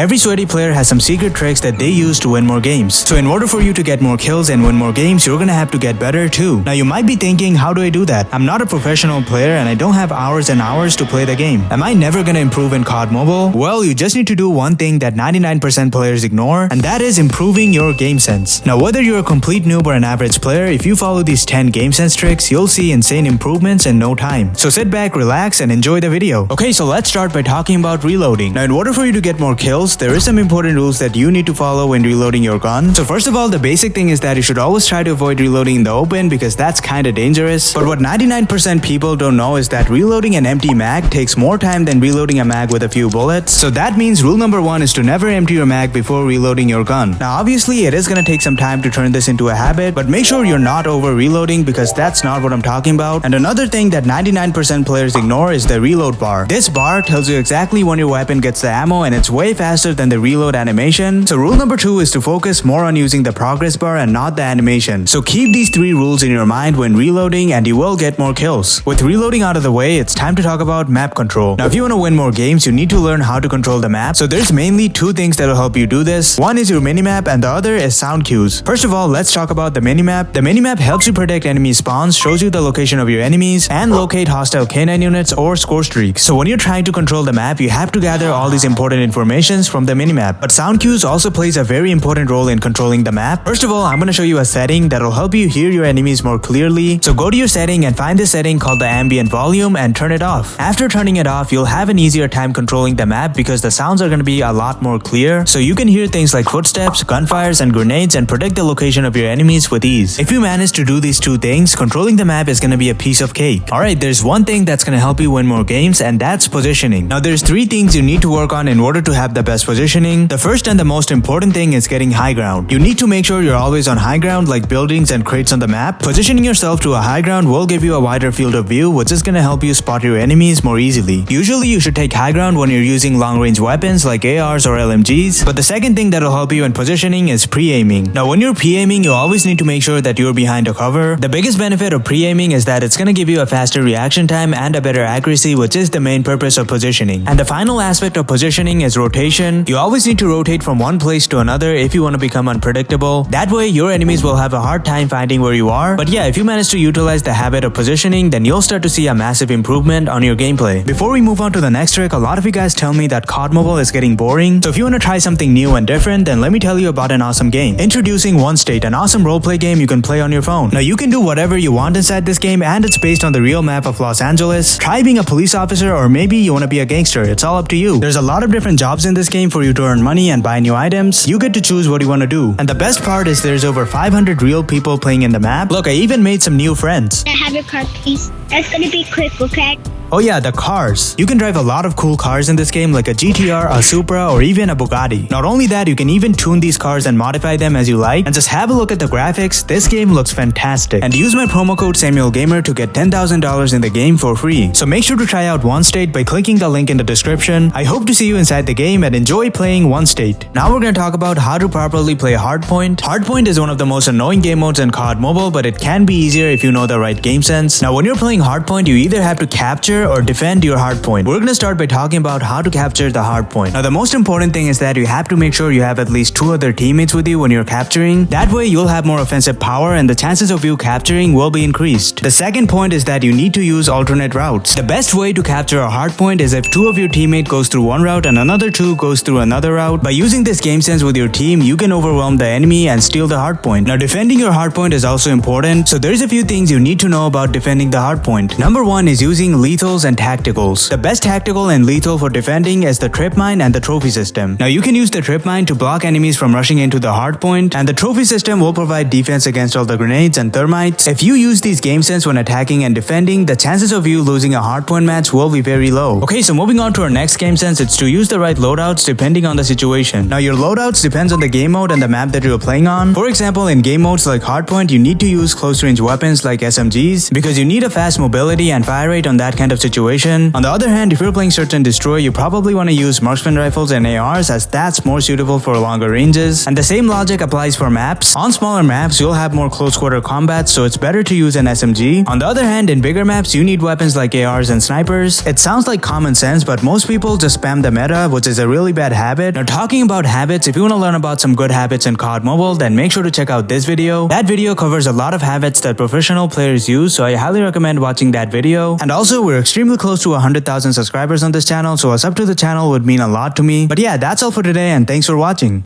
every sweaty player has some secret tricks that they use to win more games. So in order for you to get more kills and win more games, you're gonna have to get better too. Now you might be thinking, how do I do that? I'm not a professional player and I don't have hours and hours to play the game. Am I never gonna improve in COD Mobile? Well, you just need to do one thing that 99% players ignore, and that is improving your game sense. Now whether you're a complete noob or an average player, if you follow these 10 game sense tricks, you'll see insane improvements in no time. So sit back, relax, and enjoy the video. Okay, so let's start by talking about reloading. Now in order for you to get more kills, there is some important rules that you need to follow when reloading your gun. So first of all, the basic thing is that you should always try to avoid reloading in the open because that's kinda dangerous. But what 99% people don't know is that reloading an empty mag takes more time than reloading a mag with a few bullets. So that means rule number 1 is to never empty your mag before reloading your gun. Now obviously it is gonna take some time to turn this into a habit, but make sure you're not over reloading because that's not what I'm talking about. And another thing that 99% players ignore is the reload bar. This bar tells you exactly when your weapon gets the ammo, and it's way faster than the reload animation. So rule number 2 is to focus more on using the progress bar and not the animation. So keep these 3 rules in your mind when reloading and you will get more kills. With reloading out of the way, it's time to talk about map control. Now if you want to win more games, you need to learn how to control the map. So there's mainly 2 things that will help you do this. One is your minimap and the other is sound cues. First of all, let's talk about the minimap. The minimap helps you predict enemy spawns, shows you the location of your enemies, and locate hostile K9 units or score streaks. So when you're trying to control the map, you have to gather all these important informations from the minimap. But sound cues also plays a very important role in controlling the map. First of all, I'm going to show you a setting that will help you hear your enemies more clearly. So go to your setting and find this setting called the ambient volume and turn it off. After turning it off, you'll have an easier time controlling the map because the sounds are going to be a lot more clear. So you can hear things like footsteps, gunfires, and grenades and predict the location of your enemies with ease. If you manage to do these 2 things, controlling the map is going to be a piece of cake. Alright, there's one thing that's going to help you win more games, and that's positioning. Now there's 3 things you need to work on in order to have the best positioning. The first and the most important thing is getting high ground. You need to make sure you're always on high ground like buildings and crates on the map. Positioning yourself to a high ground will give you a wider field of view, which is going to help you spot your enemies more easily. Usually you should take high ground when you're using long range weapons like ARs or LMGs, but the second thing that'll help you in positioning is pre-aiming. Now when you're pre-aiming, you always need to make sure that you're behind a cover. The biggest benefit of pre-aiming is that it's going to give you a faster reaction time and a better accuracy, which is the main purpose of positioning. And the final aspect of positioning is rotation. You always need to rotate from one place to another if you want to become unpredictable. That way your enemies will have a hard time finding where you are. But yeah, if you manage to utilize the habit of positioning, then you'll start to see a massive improvement on your gameplay. Before we move on to the next trick, a lot of you guys tell me that COD Mobile is getting boring. So if you want to try something new and different, then let me tell you about an awesome game. Introducing OneState, an awesome roleplay game you can play on your phone. Now you can do whatever you want inside this game, and it's based on the real map of Los Angeles. Try being a police officer, or maybe you want to be a gangster. It's all up to you. There's a lot of different jobs in this game for you to earn money and buy new items. You get to choose what you want to do. And the best part is there's over 500 real people playing in the map. Look, I even made some new friends. Can I have your car, please? That's gonna be quick, okay? Oh yeah, the cars. You can drive a lot of cool cars in this game like a GTR, a Supra, or even a Bugatti. Not only that, you can even tune these cars and modify them as you like. And just have a look at the graphics. This game looks fantastic. And use my promo code SamuelGamer to get $10,000 in the game for free. So make sure to try out OneState by clicking the link in the description. I hope to see you inside the game and enjoy playing OneState. Now we're going to talk about how to properly play Hardpoint. Hardpoint is one of the most annoying game modes in COD Mobile, but it can be easier if you know the right game sense. Now when you're playing Hardpoint, you either have to capture or defend your hardpoint. We're gonna start by talking about how to capture the hardpoint. Now the most important thing is that you have to make sure you have at least 2 other teammates with you when you're capturing. That way you'll have more offensive power and the chances of you capturing will be increased. The second point is that you need to use alternate routes. The best way to capture a hardpoint is if 2 of your teammates goes through one route and another 2 goes through another route. By using this game sense with your team, you can overwhelm the enemy and steal the hardpoint. Now defending your hardpoint is also important, so there's a few things you need to know about defending the hardpoint. Number 1 is using lethals and tacticals. The best tactical and lethal for defending is the trip mine and the trophy system. Now you can use the trip mine to block enemies from rushing into the hardpoint, and the trophy system will provide defense against all the grenades and thermites. If you use these game sense when attacking and defending, the chances of you losing a hardpoint match will be very low. Okay, so moving on to our next game sense, it's to use the right loadouts depending on the situation. Now your loadouts depends on the game mode and the map that you're playing on. For example, in game modes like Hardpoint, you need to use close range weapons like SMGs because you need a fast mobility and fire rate on that kind of situation. On the other hand, if you're playing Search and Destroy, you probably want to use marksman rifles and ARs as that's more suitable for longer ranges. And the same logic applies for maps. On smaller maps, you'll have more close quarter combat, so it's better to use an SMG. On the other hand, in bigger maps, you need weapons like ARs and snipers. It sounds like common sense, but most people just spam the meta, which is a really bad habit. Now, talking about habits, if you want to learn about some good habits in COD Mobile, then make sure to check out this video. That video covers a lot of habits that professional players use, so I highly recommend watching that video. And also, we're extremely close to 100,000 subscribers on this channel, so a sub to the channel would mean a lot to me. But yeah, that's all for today, and thanks for watching.